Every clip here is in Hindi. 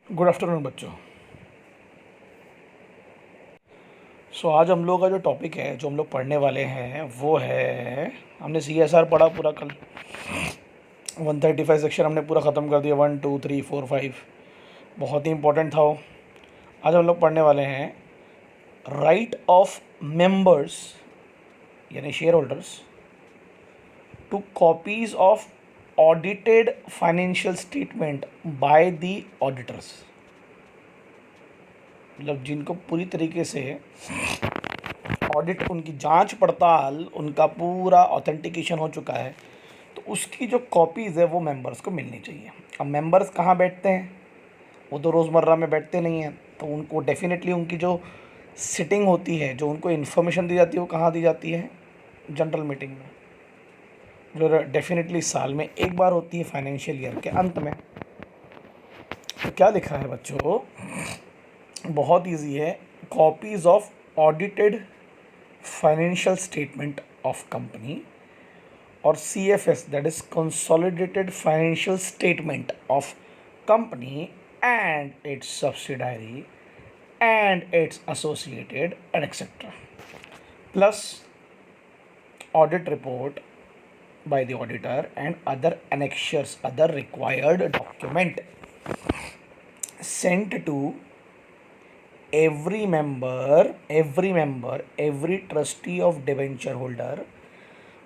गुड आफ्टरनून बच्चों। आज हम लोग का जो टॉपिक है, जो हम लोग पढ़ने वाले हैं वो है, हमने CSR पढ़ा पूरा कल। 135 सेक्शन हमने पूरा ख़त्म कर दिया। 1 2 3 4 5 बहुत ही इंपॉर्टेंट था वो। आज हम लोग पढ़ने वाले हैं राइट ऑफ मेंबर्स यानी share holders two copies of audited financial statement by the auditors. मतलब जिनको पूरी तरीके से ऑडिट, उनकी जांच पड़ताल, उनका पूरा ऑथेंटिकेशन हो चुका है, तो उसकी जो कॉपीज़ है वो मेंबर्स को मिलनी चाहिए। अब मेंबर्स कहाँ बैठते हैं? वो तो रोज़मर्रा में बैठते नहीं हैं, तो उनको डेफिनेटली उनकी जो सिटिंग होती है, जो उनको इन्फॉर्मेशन दी जाती है, वो कहाँ दी जाती है? जनरल मीटिंग में, जो डेफिनेटली साल में एक बार होती है, फाइनेंशियल ईयर के अंत में। तो क्या लिखा है बच्चों? बहुत ईजी है। Copies of audited financial statement of company और CFS, that is consolidated financial statement of company and its subsidiary and its associated and etc. plus audit report by the auditor and other annexures, other required document sent to every trustee of debenture holder,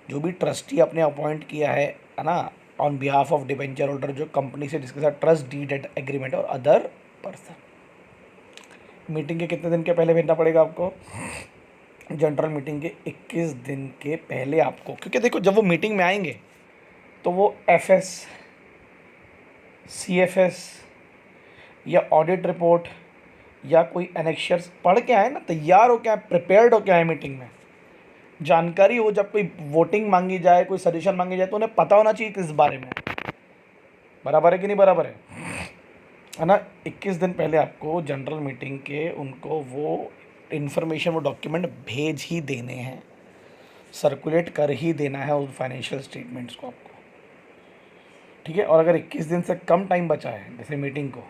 जो भी ट्रस्टी आपने अपॉइंट किया है ना, on behalf of debenture holder, जो कंपनी से जिसके साथ ट्रस्ट डीड एग्रीमेंट और अदर पर्सन। मीटिंग के कितने दिन के पहले भेजना पड़ेगा आपको? जनरल मीटिंग के 21 दिन के पहले आपको, क्योंकि देखो जब वो मीटिंग में आएंगे तो वो FS, CFS या ऑडिट रिपोर्ट या कोई एनेक्शर्स पढ़ के आए ना, तैयार हो क्या, प्रिपेयर्ड हो क्या है मीटिंग में, जानकारी हो। जब कोई वोटिंग मांगी जाए, कोई सजेशन मांगी जाए, तो उन्हें पता होना चाहिए किस बारे में। बराबर है कि नहीं बराबर है ना? 21 दिन पहले आपको जनरल मीटिंग के उनको वो इन्फॉर्मेशन, वो डॉक्यूमेंट भेज ही देने हैं, सर्कुलेट कर ही देना है उस फाइनेंशियल स्टेटमेंट्स को आपको, ठीक है। और अगर 21 दिन से कम टाइम बचा है जैसे मीटिंग को,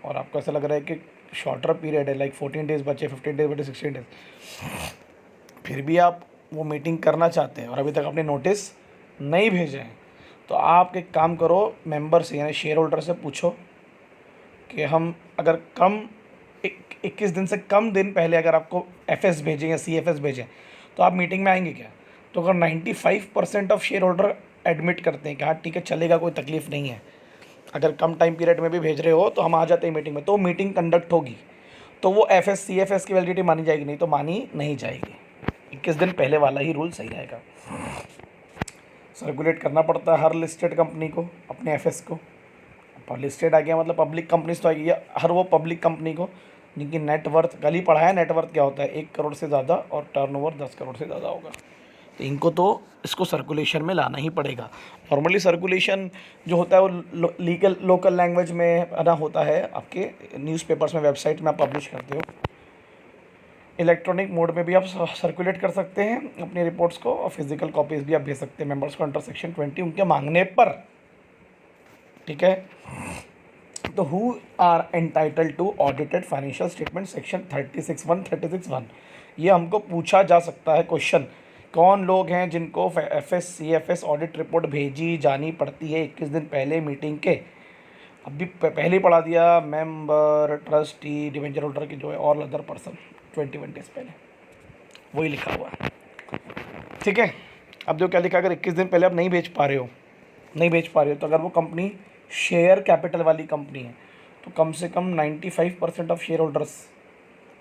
और आपको ऐसा लग रहा है कि शॉर्टर पीरियड है, लाइक 14 डेज बचे, 15 डेज बचे, 16 डेज, फिर भी आप वो मीटिंग करना चाहते हैं और अभी तक आपने नोटिस नहीं भेजे हैं, तो आप एक काम करो, मेंबर से यानी शेयर होल्डर से पूछो कि हम अगर 21 दिन से कम दिन पहले अगर आपको FS भेजें या CFS भेजें तो आप मीटिंग में आएंगे क्या? तो अगर 95% ऑफ शेयर होल्डर एडमिट करते हैं कि हाँ ठीक है चलेगा, कोई तकलीफ़ नहीं है, अगर कम टाइम पीरियड में भी भेज रहे हो तो हम आ जाते हैं मीटिंग में, तो मीटिंग कंडक्ट होगी, तो वो FS CFS की वैलिडिटी मानी जाएगी, नहीं तो मानी नहीं जाएगी। 21 दिन पहले वाला ही रूल सही रहेगा। सर्कुलेट करना पड़ता है हर लिस्टेड कंपनी को अपने FS को। लिस्टेड आ गया मतलब पब्लिक कंपनीज तो आ गई, हर वो पब्लिक कंपनी को जिनकी नेटवर्थ, कल ही पढ़ा है नेटवर्थ क्या होता है, 1 करोड़ से ज़्यादा और टर्नओवर 10 करोड़ से ज़्यादा होगा, तो इनको तो इसको सर्कुलेशन में लाना ही पड़ेगा। नॉर्मली सर्कुलेशन जो होता है वो लीगल लोकल लैंग्वेज में ना होता है, आपके न्यूज़पेपर्स में, वेबसाइट में आप पब्लिश करते हो। इलेक्ट्रॉनिक मोड में भी आप सर्कुलेट कर सकते हैं अपनी रिपोर्ट्स को, और फिजिकल कॉपीज़ भी आप भेज सकते हैं मेंबर्स को अंडर सेक्शन 20 उनके मांगने पर, ठीक है। तो who are entitled to audited financial statement section 36(1), 36(1), ये हमको पूछा जा सकता है क्वेश्चन। कौन लोग हैं जिनको FS CFS ऑडिट रिपोर्ट भेजी जानी पड़ती है 21 दिन पहले मीटिंग के? अभी पहले ही पढ़ा दिया, मेंबर, ट्रस्टी, डिवेंचर होल्डर की जो है, और अदर पर्सन 21 डेज पहले, वही लिखा हुआ है, ठीक है। अब जो क्या लिखा, अगर 21 दिन पहले आप नहीं भेज पा रहे हो तो अगर वो कंपनी शेयर कैपिटल वाली कंपनी है तो कम से कम 95% ऑफ शेयर होल्डर्स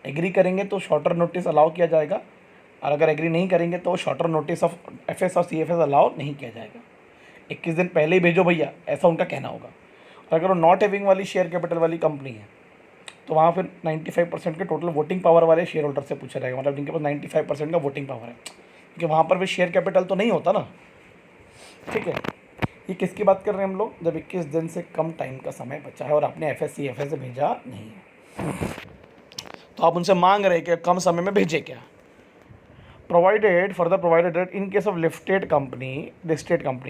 एग्री करेंगे तो शॉर्टर नोटिस अलाउ किया जाएगा, और अगर एग्री नहीं करेंगे तो शॉर्टर नोटिस ऑफ FS और CFS अलाउ नहीं किया जाएगा। 21 दिन पहले ही भेजो भैया, ऐसा उनका कहना होगा। और अगर वो नॉट हैविंग वाली शेयर कैपिटल वाली कंपनी है तो वहाँ फिर 95% के टोटल वोटिंग पावर वाले शेयर होल्डर से पूछा जाएगा, मतलब जिनके पास 95% का वोटिंग पावर है, क्योंकि वहाँ पर भी शेयर कैपिटल तो नहीं होता ना, ठीक है। ये किसकी बात कर रहे हैं हम लोग? जब 21 दिन से कम टाइम का समय बचा है और आपने FS CFS से भेजा नहीं है, तो आप उनसे मांग रहे हैं कि कम समय में भेजे क्या। further provided that in case of listed company,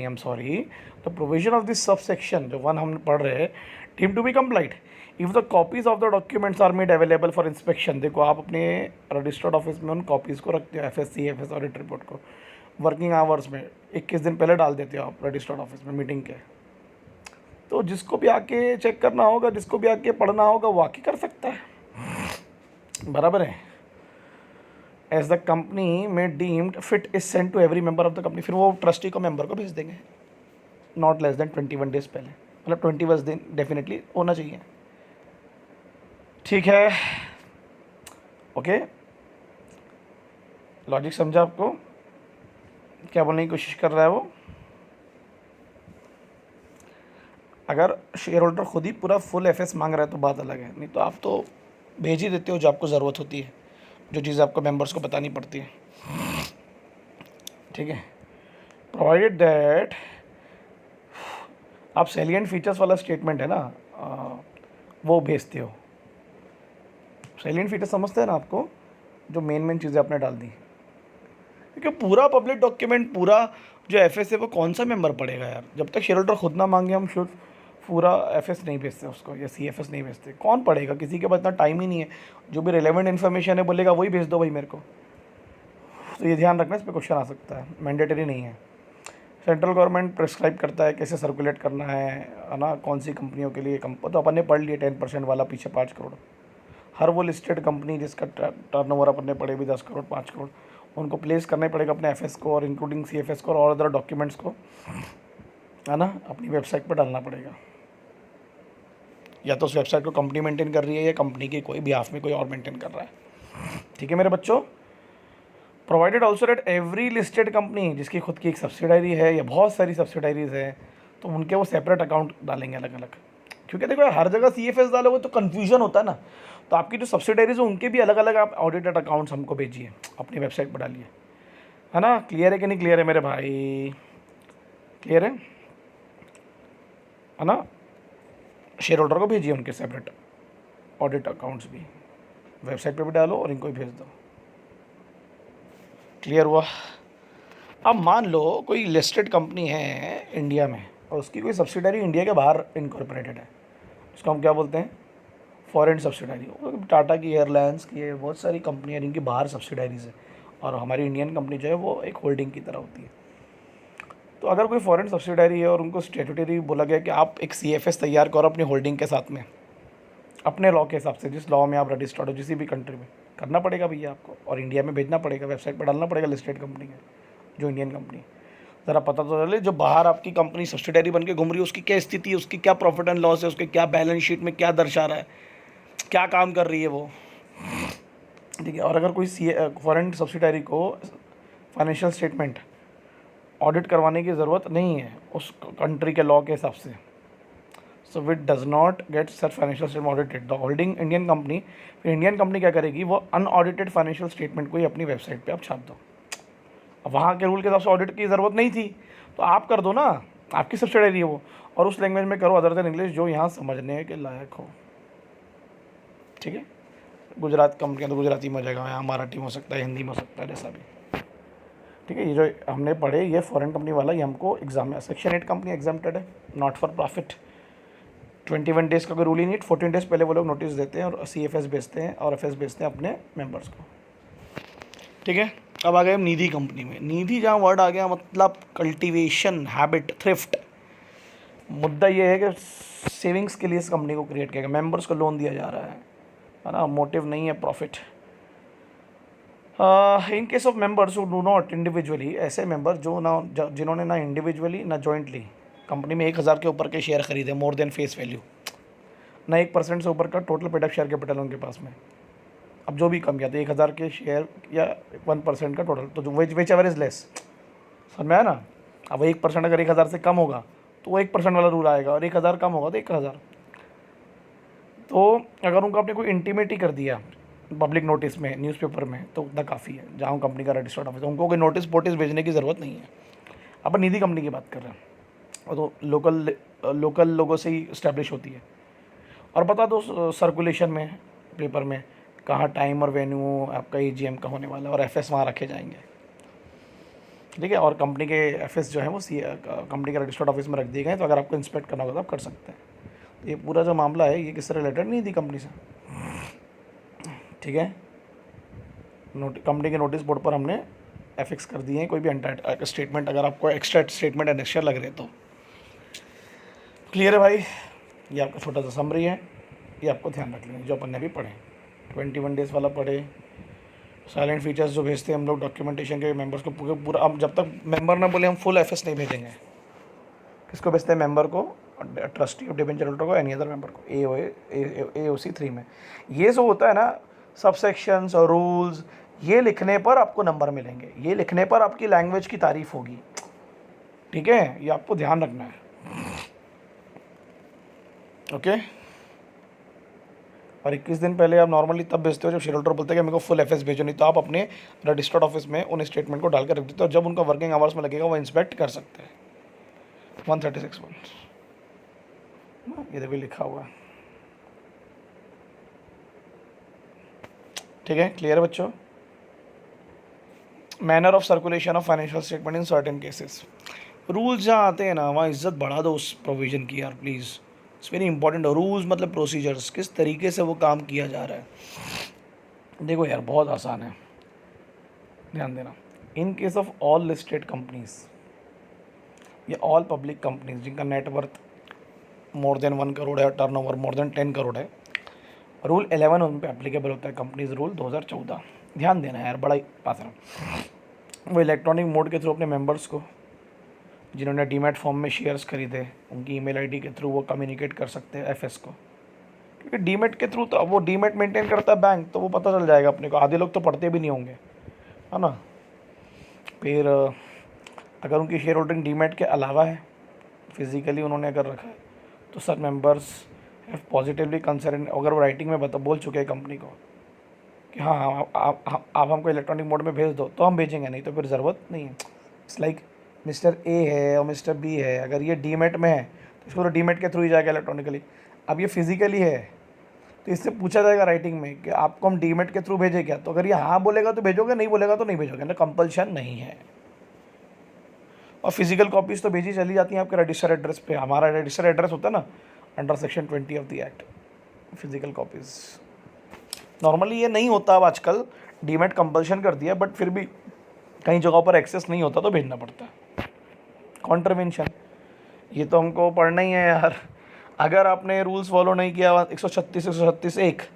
I'm sorry, the provision of this subsection जो वन हम पढ़ रहे हैं, deemed to be complied, if the copies of the documents are made available for inspection, देखो आप अपने रजिस्टर्ड ऑफिस में उन कॉपीज़ को रखते हो, एफएससी एफएस ऑडिट रिपोर्ट को वर्किंग आवर्स में 21 दिन पहले डाल देते हो आप रजिस्टर्ड ऑफिस में मीटिंग के। तो जिसको भी आके चेक करना होगा, जिसको भी आके पढ़ना होगा, वो आके कर सकता है, बराबर है। एज द कंपनी में deemed fit is send to every member of the company, फिर वो ट्रस्टी को मेंबर को भेज देंगे नॉट लेस देन 21 डेज पहले, मतलब 21 दिन डेफिनेटली होना चाहिए। ठीक है, ओके, लॉजिक समझा आपको, क्या बोलने की कोशिश कर रहा है वो। अगर शेयर होल्डर खुद ही पूरा फुल एफएस मांग रहा है तो बात अलग है, नहीं तो आप तो भेज ही देते हो जो आपको ज़रूरत होती है, जो चीज़ आपको मेंबर्स को बतानी पड़ती है। ठीक है, प्रोवाइडेड दैट आप सैलिएंट फीचर्स वाला स्टेटमेंट है ना, वो भेजते हो। सैलिएंट फीचर्स समझते हैं ना आपको, जो मेन चीज़ें आपने डाल दी, क्योंकि पूरा पब्लिक डॉक्यूमेंट, पूरा जो एफएस है वो कौन सा मेंबर पढ़ेगा यार। जब तक शेयर होल्डर खुद ना मांगे हम शुड पूरा एफएस नहीं भेजते उसको, या सीएफएस नहीं भेजते। कौन पढ़ेगा, किसी के पास इतना टाइम ही नहीं है। जो भी रिलेवेंट इन्फॉर्मेशन है बोलेगा वही भेज दो भाई मेरे को। तो ये ध्यान रखना, इस पर क्वेश्चन आ सकता है, मैंडेटरी नहीं है। सेंट्रल गवर्नमेंट प्रिस्क्राइब करता है कैसे सर्कुलेट करना है ना, कौन सी कंपनियों के लिए। तो अपन ने पढ़ लिए 10% वाला पीछे 5 करोड़। हर वो लिस्टेड कंपनी जिसका टर्नओवर अपन ने पढ़े भी 10 करोड़ 5 करोड़, उनको प्लेस करना ही पड़ेगा अपने एफएस को, और इंक्लूडिंग सीएफएस को और अदर डॉक्यूमेंट्स को, है ना, अपनी वेबसाइट पर डालना पड़ेगा। या तो उस वेबसाइट को कंपनी मेंटेन कर रही है, या कंपनी के कोई बिहाफ में कोई और मेंटेन कर रहा है। ठीक है मेरे बच्चों, provided also that every listed company जिसकी खुद की एक सब्सिडायरी है या बहुत सारी सब्सिडायरीज है, तो उनके वो सेपरेट अकाउंट डालेंगे अलग अलग। क्योंकि देखो हर जगह सीएफएस डालोगे तो कन्फ्यूजन होता है ना, तो आपकी जो सब्सिडायरीज है उनके भी अलग अलग आप ऑडिटेड अकाउंट्स हमको भेजिए, अपनी वेबसाइट पर डालिए, है ना। क्लियर है कि नहीं क्लियर है मेरे भाई, क्लियर है ना। शेयर होल्डर को भेजिए उनके सेपरेट ऑडिट अकाउंट्स भी, वेबसाइट पे भी डालो और इनको भी भेज दो। क्लियर हुआ। अब मान लो कोई लिस्टेड कंपनी है इंडिया में और उसकी कोई सब्सिडरी इंडिया के बाहर इनकॉर्पोरेटेड है, उसको हम क्या बोलते हैं, फॉरेन सब्सिडरी। टाटा की, एयरलाइंस की है, बहुत सारी कंपनियाँ जिनकी बाहर सब्सिडरीज है, और हमारी इंडियन कंपनी जो है वो एक होल्डिंग की तरह होती है। तो अगर कोई फॉरेन सब्सिडरी है और उनको स्टेटूटरी बोला गया कि आप एक सीएफएस तैयार करो अपनी होल्डिंग के साथ में, अपने लॉ के हिसाब से, जिस लॉ में आप रजिस्टर्ड हो किसी भी कंट्री में, करना पड़ेगा भैया आपको, और इंडिया में भेजना पड़ेगा, वेबसाइट पर डालना पड़ेगा लिस्टेड कंपनी है जो इंडियन कंपनी। ज़रा पता तो चले जो बाहर आपकी कंपनी सब्सिडरी बन के घूम रही है उसकी क्या स्थिति है, उसकी क्या प्रॉफिट एंड लॉस है, उसके क्या बैलेंस शीट में क्या दर्शा रहा है, क्या काम कर रही है वो। ठीक है, और अगर कोई फॉरेन सब्सिडरी को फाइनेंशियल स्टेटमेंट ऑडिट करवाने की ज़रूरत नहीं है उस कंट्री के लॉ के हिसाब से, so with does not get such financial statement audited the holding Indian company. फिर इंडियन कंपनी क्या करेगी, वो अनऑडिटेड फाइनेंशियल स्टेटमेंट को ही अपनी वेबसाइट पे आप छाप दो। अब वहाँ के रूल के हिसाब से ऑडिट की ज़रूरत नहीं थी तो आप कर दो ना, आपकी सब्सिडरी है वो, और उस लैंग्वेज में करो अदर देन इंग्लिश जो यहाँ समझने के लायक हो। ठीक है, गुजरात कंपनी तो गुजराती में हो जाएगा, यहाँ मराठी में हो सकता है, हिंदी में हो सकता है, जैसा भी। ठीक है, ये जो हमने पढ़े ये फॉरेन कंपनी वाला, ये हमको एग्जाम में सेक्शन 8 कंपनी एग्जाम्प्टेड है, नॉट फॉर प्रॉफिट। 21 डेज़ का कोई रूल ही नहीं, 14 डेज़ पहले वो लोग नोटिस देते हैं और सीएफएस भेजते हैं और एफएस भेजते हैं अपने मेंबर्स को। ठीक है, अब आ गए हम निधि कंपनी में। निधि जहाँ वर्ड आ गया मतलब कल्टीवेशन, हैबिट, थ्रिफ्ट। मुद्दा ये है कि सेविंग्स के लिए इस कंपनी को क्रिएट किया गया, मेंबर्स को लोन दिया जा रहा है ना, मोटिव नहीं है profit. In case of members who do not individually, ऐसे मेंबर जो ना जिन्होंने ना इंडिविजुअली ना जॉइंटली कंपनी में 1000 के ऊपर के शेयर खरीदे, मोर देन फेस वैल्यू, ना 1% से ऊपर का total paid up share capital उनके पास में, अब जो भी कम किया तो 1000 के शेयर या 1% का टोटल, तो जो विच एवर इज लेस, समझ में आया ना। अब 1% अगर 1000 से कम होगा तो वो 1% वाला रूल आएगा, और 1000 कम होगा तो 1000। तो अगर उनको आपने कोई इंटीमेटी कर दिया पब्लिक नोटिस में, न्यूज़पेपर में, तो उतना काफ़ी है। जहाँ कंपनी का रजिस्टर्ड ऑफिस, उनको कोई नोटिस पोटिस भेजने की ज़रूरत नहीं है। अपन निधि कंपनी की बात कर रहे हैं, और तो लोकल लोगों से ही इस्टेब्लिश होती है। और बता दो सर्कुलेशन में, पेपर में, कहाँ टाइम और वेन्यू आपका एजीएम का होने वाला है, और एफएस वहाँ रखे जाएंगे। ठीक है, और कंपनी के एफएस जो है वो कंपनी के रजिस्टर्ड ऑफिस में रख दिए गए, तो अगर आपको इंस्पेक्ट करना होगा तो आप कर सकते हैं। ये पूरा जो मामला है ये किससे रिलेटेड नहीं थी, कंपनी से, ठीक है। कंपनी के नोटिस बोर्ड पर हमने एफिक्स कर दिए हैं कोई भी स्टेटमेंट, अगर आपको एक्स्ट्रा स्टेटमेंट एनेक्स्चर लग रहे तो। क्लियर है भाई, ये आपका छोटा सा समरी है, ये आपको ध्यान रख लेंगे जो अपन ने अभी पढ़े। 21 डेज़ वाला पढ़े, साइलेंट फीचर्स जो भेजते हैं हम लोग डॉक्यूमेंटेशन के मेंबर्स को पूरा, अब जब तक मेंबर ना बोले हम फुल एफएस नहीं भेजेंगे। किसको भेजते हैं, मेंबर को, ट्रस्टी ऑफ डिबेंचर होल्डर को, एनी अदर मेंबर को, AOC 3 में। ये जो होता है ना सब सेक्शंस और रूल्स, ये लिखने पर आपको नंबर मिलेंगे, ये लिखने पर आपकी लैंग्वेज की तारीफ होगी, ठीक है, ये आपको ध्यान रखना है, ओके। और 21 दिन पहले आप नॉर्मली तब भेजते हो जब शेयर होल्डर बोलते हैं कि मेरे को फुल एफएस भेजो, नहीं तो आप अपने रजिस्टर्ड ऑफिस में उन स्टेटमेंट को डालकर रख देते हो, जब उनका वर्किंग आवर्स में लगेगा वो इंस्पेक्ट कर सकते हैं। 136 ये देखो लिखा हुआ है, ठीक है। क्लियर है बच्चों। Manner of circulation of financial statement in certain cases, rules जहाँ आते हैं ना वहाँ इज्जत बढ़ा दो उस प्रोविज़न की यार please, it's very important. Rules मतलब प्रोसीजर्स, किस तरीके से वो काम किया जा रहा है। देखो यार बहुत आसान है, ध्यान देना। In case of all listed companies या ऑल पब्लिक कंपनीज जिनका नेटवर्थ मोर देन 1 करोड़ है, टर्नओवर मोर देन 10 करोड़ है, रूल 11 उन पर एप्लीकेबल होता है, कंपनीज रूल 2014। ध्यान देना यार, बड़ा ही पास है। वो इलेक्ट्रॉनिक मोड के थ्रू अपने मेंबर्स को, जिन्होंने डीमैट फॉर्म में शेयर्स खरीदे, उनकी ईमेल आईडी के थ्रू वो कम्युनिकेट कर सकते हैं एफएस को, क्योंकि डीमैट के थ्रू, तो अब वो डीमैट मेंटेन करता है बैंक, तो वो पता चल जाएगा अपने को। आधे लोग तो पढ़ते भी नहीं होंगे, है ना। फिर अगर उनकी शेयर होल्डिंग डीमैट के अलावा है, फिजिकली उन्होंने अगर रखा है, तो sir members have positively concern, अगर वो राइटिंग में बोल चुके हैं कंपनी को कि हाँ आप हमको इलेक्ट्रॉनिक मोड में भेज दो, तो हम भेजेंगे, नहीं तो फिर ज़रूरत नहीं है। इट्स लाइक मिस्टर ए है और मिस्टर बी है, अगर ये डीमैट में है तो इसको तो डीमैट के थ्रू ही जाएगा इलेक्ट्रॉनिकली। अब ये फिजिकली है तो इससे पूछा जाएगा राइटिंग में कि आपको हम डीमैट के थ्रू भेजें क्या, तो अगर ये हाँ बोलेगा तो भेजोगे, नहीं बोलेगा तो नहीं भेजोगे, ना कंपल्शन नहीं है। और फिजिकल कॉपीज़ तो भेजी चली जाती हैं आपके रजिस्टर एड्रेस पे, हमारा रजिस्टर एड्रेस होता है ना under section 20 of the act, physical copies. Normally ये नहीं होता अब आजकल, डीमैट कंपल्शन कर दिया, बट फिर भी कई जगहों पर एक्सेस नहीं होता तो भेजना पड़ता है। कॉन्ट्रवेंशन, ये तो हमको पढ़ना ही है यार। अगर आपने रूल्स फॉलो नहीं किया 136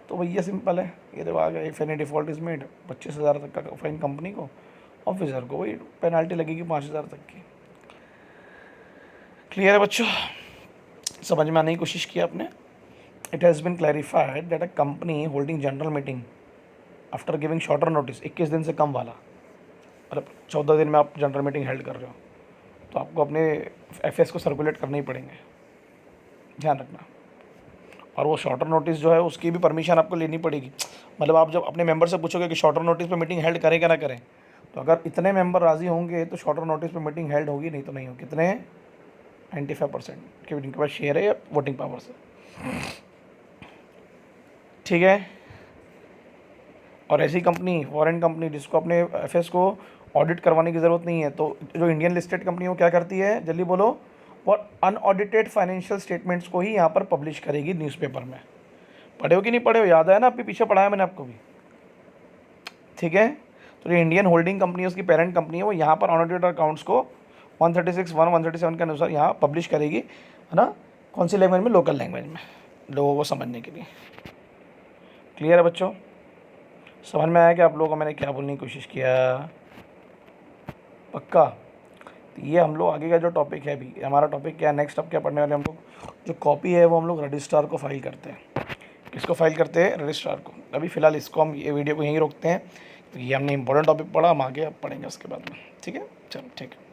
तो भैया सिंपल है, ये देखो आ गया, if any default is made 25,000 तक का फाइन कंपनी को, ऑफिसर को वही पेनल्टी लगेगी 5,000 तक की। क्लियर है बच्चों, समझ में आने की कोशिश की आपने। It has been clarified that a company holding general meeting after giving shorter notice, 21 दिन से कम वाला, मतलब 14 दिन में आप जनरल मीटिंग हेल्ड कर रहे हो, तो आपको अपने एफएस को सर्कुलेट करने ही पड़ेंगे, ध्यान रखना। और वो शॉर्टर नोटिस जो है उसकी भी परमिशन आपको लेनी पड़ेगी। मतलब आप जब अपने मेंबर से पूछोगे कि शॉर्टर नोटिस पे मीटिंग हेल्ड करें क्या ना करें, तो अगर इतने मेंबर राज़ी होंगे तो शॉर्टर नोटिस पे मीटिंग हेल्ड होगी, नहीं तो नहीं होगी। कितने, 95% कि जिनके पास शेयर है या वोटिंग पावर से, ठीक है। और ऐसी कंपनी, फॉरेन कंपनी जिसको अपने एफएस को ऑडिट करवाने की ज़रूरत नहीं है, तो जो इंडियन लिस्टेड कंपनी वो क्या करती है, जल्दी बोलो, वो अनऑडिटेड फाइनेंशियल स्टेटमेंट्स को ही यहाँ पर पब्लिश करेगी न्यूज़पेपर में। पढ़े हो कि नहीं पढ़े हो, याद आया ना, आपके पीछे पढ़ाया मैंने आपको भी, ठीक है। तो जो इंडियन होल्डिंग कंपनी है उसकी पेरेंट कंपनी है, वो यहाँ पर अनऑडिटेड अकाउंट्स को 136(1) के अनुसार यहाँ पब्लिश करेगी, है ना। कौन सी लैंग्वेज में, लोकल लैंग्वेज में, लोगों को समझने के लिए। क्लियर है बच्चों, समझ में आया कि आप लोगों को मैंने क्या बोलने की कोशिश किया, पक्का। तो ये हम लोग आगे का जो टॉपिक है, अभी हमारा टॉपिक क्या है, नेक्स्ट अब क्या पढ़ने वाले हम लोग, जो कॉपी है वो हम लोग रजिस्ट्रार को फाइल करते हैं। किसको फाइल करते हैं, रजिस्ट्रार को। अभी फ़िलहाल इसको हम ये वीडियो को यहीं रोकते हैं, तो ये हमने इंपॉर्टेंट टॉपिक पढ़ा, हम आगे अब पढ़ेंगे उसके बाद में, ठीक है। चलो ठीक है।